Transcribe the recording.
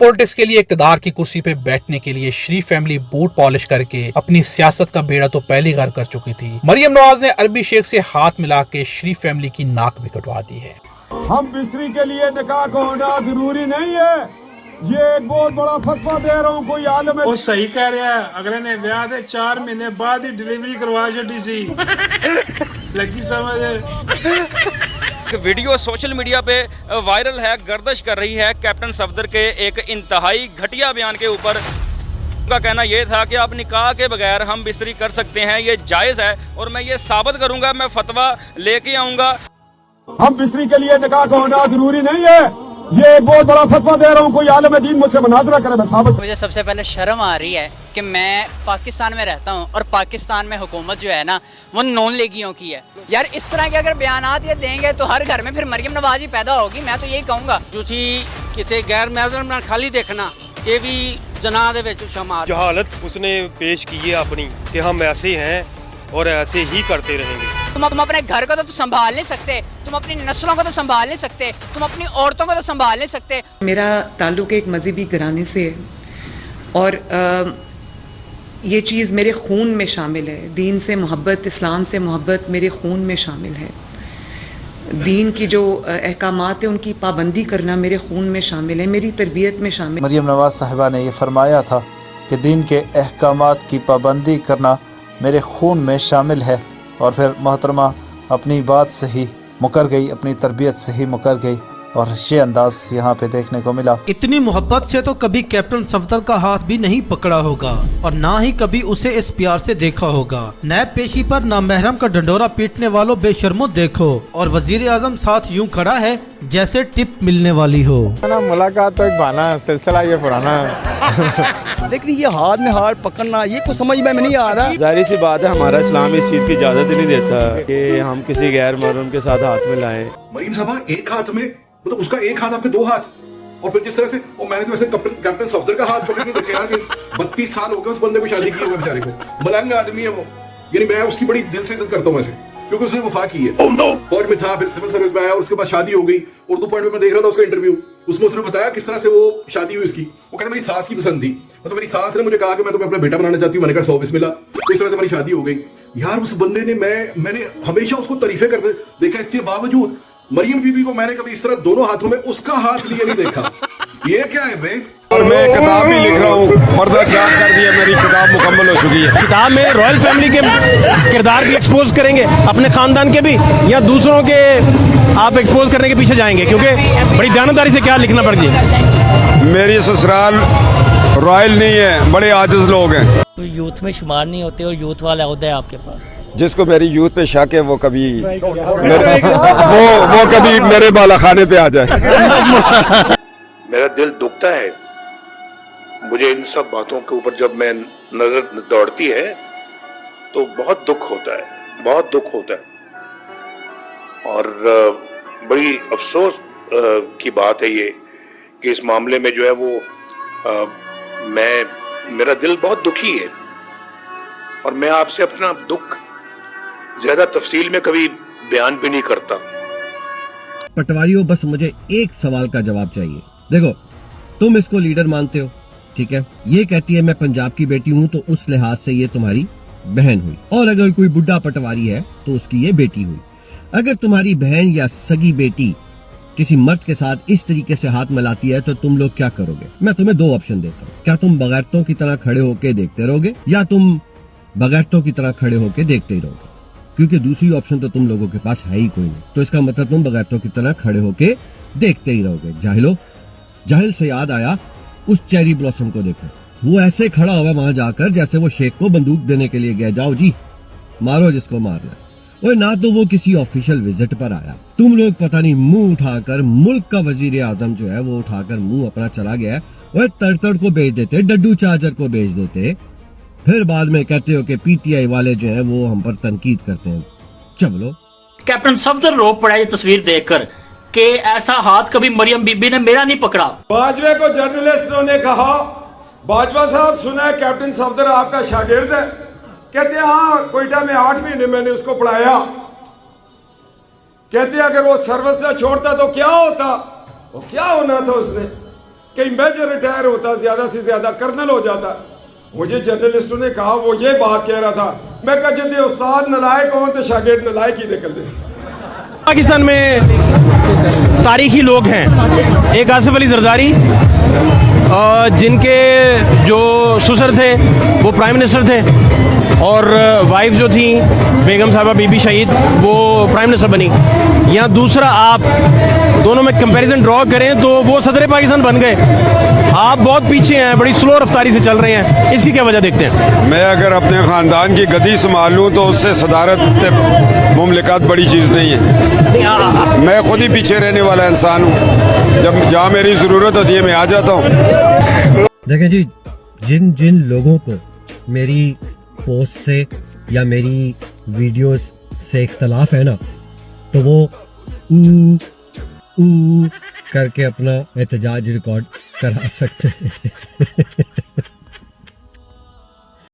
Politics के लिए इक्तदार की कुर्सी पे बैठने के लिए शरीफ फैमिली बूट पॉलिश करके अपनी सियासत का बेड़ा तो पहले घर कर चुकी थी। मरियम नवाज ने अरबी शेख से हाथ मिला के शरीफ फैमिली की नाक भी कटवा दी है। हम बिस्तरी के लिए निकाह को होना जरूरी नहीं है, ये एक बहुत बड़ा फतवा दे रहा हूँ। कोई आलम वो सही कह रहा है, अगले ने ब्याह दे 4 महीने बाद ही डिलीवरी करवा छड़ी सी लगी समझ। वीडियो सोशल मीडिया पे वायरल है, गर्दिश कर रही है कैप्टन सफदर के एक इंतहाई घटिया बयान के ऊपर। उनका कहना यह था कि आप निकाह के बगैर हम बिस्तरी कर सकते हैं, ये जायज़ है और मैं ये साबित करूंगा, मैं फतवा लेके आऊंगा। हम बिस्तरी के लिए निकाह को होना जरूरी नहीं है, ये एक बहुत बड़ा फतवा दे रहा हूँ। कोई आलम दीन मुझसे मुनाजरा करे, मैं साबित। मुझे सबसे पहले शर्म आ रही है कि मैं पाकिस्तान में रहता हूँ और पाकिस्तान में हुकूमत जो है ना वो नॉन लीगियों की है। यार इस तरह के अगर बयानात ये देंगे तो हर घर में फिर मरियम नवाज ही पैदा होगी। मैं तो यही कहूँगा ਤੁਸੀਂ ਕਿਸੇ गैर महजर ਨਾਲ खाली देखना ये भी जनाह दे विच शामिल। जहालत उसने पेश की है अपनी कि हम ऐसे हैं और ऐसे ही करते रहेंगे। तुम अपने घर को तो संभाल नहीं सकते, तुम अपनी नस्लों को तो संभाल नहीं सकते, तुम अपनी औरतों को तो संभाल नहीं सकते। मेरा ताल्लुक़ एक मज़हबी घराने से है और ये चीज़ मेरे खून में शामिल है। दीन से मोहब्बत, इस्लाम से मोहब्बत मेरे खून में शामिल है। दीन की जो अहकामात है उनकी पाबंदी करना मेरे खून में शामिल है, मेरी तरबियत में शामिल। मरियम नवाज साहिबा ने ये फरमाया था कि दीन के अहकामात की पाबंदी करना मेरे खून में शामिल है, और फिर मोहतरमा अपनी बात से ही मुकर गई, अपनी तरबियत से ही मुकर गई, और ये अंदाज यहाँ पे देखने को मिला। इतनी मोहब्बत से तो कभी कैप्टन सफदर का हाथ भी नहीं पकड़ा होगा और ना ही कभी उसे इस प्यार से देखा होगा। नैब पेशी पर नामहरम का डंडोरा पीटने वालों बेशर्मो देखो, और वजीर आजम साथ यूं खड़ा है जैसे टिप मिलने वाली हो। मुलाकात तो एक बहाना, सिलसिला ये पुराना है। लेकिन ये हाथ में हाथ पकड़ना ये कुछ समझ में नहीं आ रहा। जाहिर सी बात है, हमारा इस्लाम इस चीज़ की इजाज़त ही नहीं देता कि हम किसी गैर महरम के साथ हाथ में लाएं। मरीम साहबा एक हाथ में, मतलब उसका एक हाथ आपके 2 हाथ, और फिर जिस तरह से, और मैंने तो वैसे कैप्टन सफदर का हाथ पकड़ के देखे यार, 32 साल हो गए उस बंदे को शादी की हुए बेचारे को। मलंग आदमी है वो, यानी मैं उसकी बड़ी दिल से इज्जत करता हूँ वैसे, क्योंकि उसने वफा की है। फौज में था, फिर सिविल सर्विस में आया और उसके बाद शादी हो गई। उर्दू पॉइंट में मैं देख रहा था उसका इंटरव्यू, उसमें उसने बताया किस तरह से वो शादी हुई उसकी। वो कहता मेरी सास की पसंद थी, मतलब मेरी सास ने मुझे कहा कि मैं तुम्हें अपना बेटा बनाना चाहती हूँ। मैंने कहा 100 बिस्मिल्लाह, तो इस तरह से हमारी शादी हो गई। यार उस बंदे ने, मैंने हमेशा उसको तारीफें करते देखा, इसके बावजूद मरियम बीबी को मैंने कभी इस तरह दोनों हाथों में उसका हाथ लिए नहीं देखा। ये क्या है बे? और मैं किताब भी लिख रहा हूँ, पर्दा चाक कर दिया, मेरी किताब मुकम्मल हो चुकी है। किताब में रॉयल फैमिली के किरदार भी एक्सपोज करेंगे, अपने खानदान के भी, या दूसरों के आप एक्सपोज करने के पीछे जाएंगे? क्योंकि बड़ी दानदारी से क्या लिखना पड़ गया। मेरी ससुराल रॉयल नहीं है, बड़े आजिज लोग हैं। तो यूथ में शुमार नहीं होते और यूथ वाला होता है आपके पास। जिसको मेरी यूथ पे शक है वो कभी वो कभी मेरे बालाखाने पे आ जाए। मेरा दिल दुखता है मुझे इन सब बातों के ऊपर, जब मैं नजर दौड़ती है तो बहुत दुख होता है, बहुत दुख होता है। और बड़ी अफसोस की बात है ये कि इस मामले में जो है वो मेरा दिल बहुत दुखी है, और मैं आपसे अपना दुख ज्यादा तफसील में कभी बयान भी नहीं करता। पटवारियों, बस मुझे एक सवाल का जवाब चाहिए। देखो, तुम इसको लीडर मानते हो, ठीक है, ये कहती है मैं पंजाब की बेटी हूँ, तो उस लिहाज से ये तुम्हारी बहन हुई, और अगर कोई बुढ़ा पटवारी है तो उसकी ये बेटी हुई। अगर तुम्हारी बहन या सगी बेटी किसी मर्द के साथ इस तरीके से हाथ मिलाती है तो तुम लोग क्या करोगे? मैं तुम्हें 2 ऑप्शन देता हूँ। क्या तुम बगैरतों की तरह खड़े होके देखते रहोगे, या तुम बगैरतों की तरह खड़े होके देखते ही रहोगे? क्योंकि दूसरी ऑप्शन तो तुम लोगों के पास है ही कोई नहीं, तो इसका मतलब तुम बगैरतों की तरह खड़े होके देखते ही रहोगे। जाहिलो, जाहिल से याद आया, उस चेरी ब्लॉसम को देखो, वो ऐसे खड़ा हुआ वहां जाकर जैसे वो शेख को बंदूक देने के लिए गया, जाओ जी मारो जिसको मारना है। और ना तो वो किसी ऑफिशियल विजिट पर आया, तुम लोग पता नहीं मुंह उठाकर, मुल्क का वजीर आजम जो है वो उठाकर मुंह अपना चला गया, और तड़तड़ को भेज देते, डड्डू चार्जर को भेज देते, फिर बाद में कहते हो कि पीटीआई वाले जो है वो हम पर तनकीद करते हैं। चलो, कैप्टन सफदर रो पड़ा ये तस्वीर देखकर कि ऐसा हाथ कभी मरियम बीबी ने मेरा नहीं पकड़ा। बाजवा को जर्नलिस्टों ने कहा, बाजवा साहब सुना है कैप्टन सफदर आपका शागिर्द है? कहते हैं हाँ, कोयटा में 8 महीने मैंने उसको पढ़ाया। कहते हैं अगर वो सर्विस ना छोड़ता तो क्या होता? वो क्या होना था उसने? कि मेजर रिटायर होता, ज़्यादा से ज़्यादा कर्नल हो जाता। मुझे जर्नलिस्टों ने कहा, वो ये बात कह रहा था, मैं कहा जिंदे उस्ताद नलायक हों तो शागिर्द नलायक ही निकल दे। पाकिस्तान में तारीखी लोग हैं, एक आसिफ अली जरदारी, जिनके जो ससुर थे वो प्राइम मिनिस्टर थे और वाइफ जो थी बेगम साहबा बीबी शहीद वो प्राइम मिनिस्टर बनी। यहाँ दूसरा आप दोनों में कंपैरिजन ड्रॉ करें तो वो सदर पाकिस्तान बन गए। आप बहुत पीछे हैं, बड़ी स्लो रफ्तारी से चल रहे हैं, इसकी क्या वजह देखते हैं? मैं अगर अपने ख़ानदान की गद्दी संभाल लूँ तो उससे सदारत मुमलिकत बड़ी चीज़ नहीं है। मैं खुद ही पीछे रहने वाला इंसान हूँ, जब जहाँ मेरी ज़रूरत होती है मैं आ जाता हूँ। देखें जी, जिन जिन लोगों को मेरी पोस्ट से या मेरी वीडियोस से इख्तलाफ है ना, तो वो करके अपना एहतजाज रिकॉर्ड करा सकते हैं।